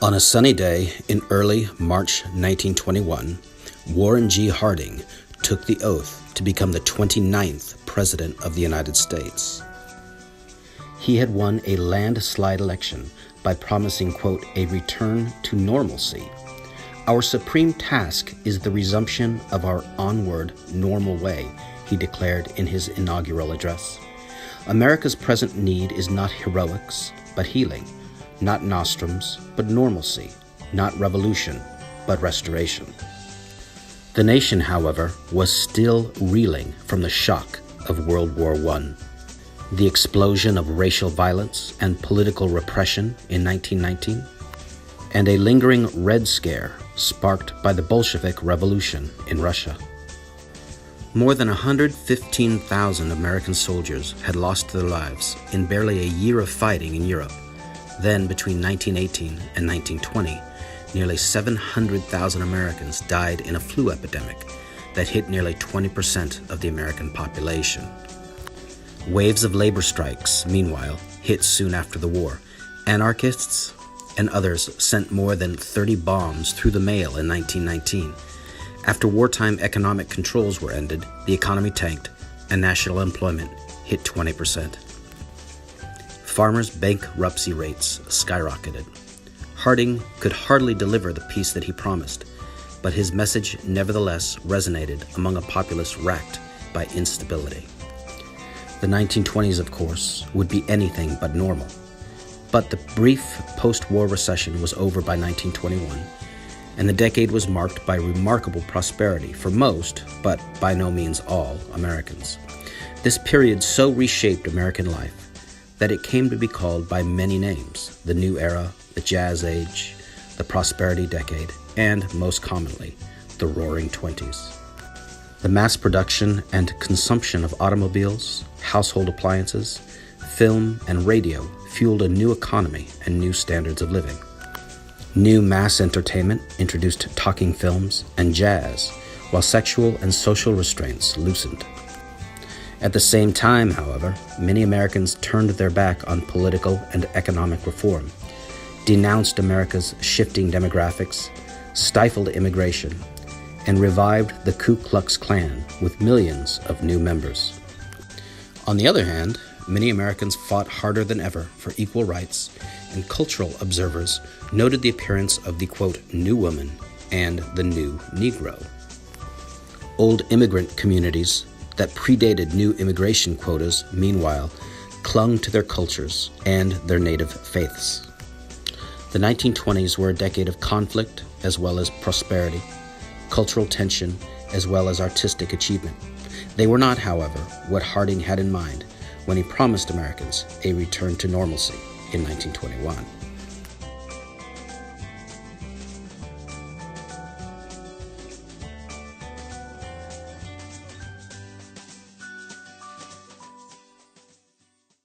On a sunny day in early March 1921, Warren G. Harding took the oath to become the 29th President of the United States. He had won a landslide election by promising, quote, a return to normalcy. Our supreme task is the resumption of our onward normal way, he declared in his inaugural address. America's present need is not heroics, but healing, not nostrums, but normalcy, not revolution, but restoration. The nation, however, was still reeling from the shock of World War I. The explosion of racial violence and political repression in 1919, and a lingering Red Scare sparked by the Bolshevik Revolution in Russia. More than 115,000 American soldiers had lost their lives in barely a year of fighting in Europe. Then, between 1918 and 1920, nearly 700,000 Americans died in a flu epidemic that hit nearly 20% of the American population. Waves of labor strikes, meanwhile, hit soon after the war. Anarchists and others sent more than 30 bombs through the mail in 1919. After wartime economic controls were ended, the economy tanked and national employment hit 20%. Farmers' bankruptcy rates skyrocketed. Harding could hardly deliver the peace that he promised, but his message nevertheless resonated among a populace racked by instability. The 1920s, of course, would be anything but normal. But the brief post-war recession was over by 1921, and the decade was marked by remarkable prosperity for most, but by no means all, Americans. This period so reshaped American life that it came to be called by many names: the New Era, the Jazz Age, the Prosperity Decade, and, most commonly, the Roaring Twenties. The mass production and consumption of automobiles, household appliances, film, and radio fueled a new economy and new standards of living. New mass entertainment introduced talking films and jazz, while sexual and social restraints loosened. At the same time, however, many Americans turned their back on political and economic reform, denounced America's shifting demographics, stifled immigration, and revived the Ku Klux Klan with millions of new members. On the other hand, many Americans fought harder than ever for equal rights, and cultural observers noted the appearance of the, quote, new woman and the new Negro. Old immigrant communities that predated new immigration quotas, meanwhile, clung to their cultures and their native faiths. The 1920s were a decade of conflict as well as prosperity, cultural tension as well as artistic achievement. They were not, however, what Harding had in mind when he promised Americans a return to normalcy in 1921.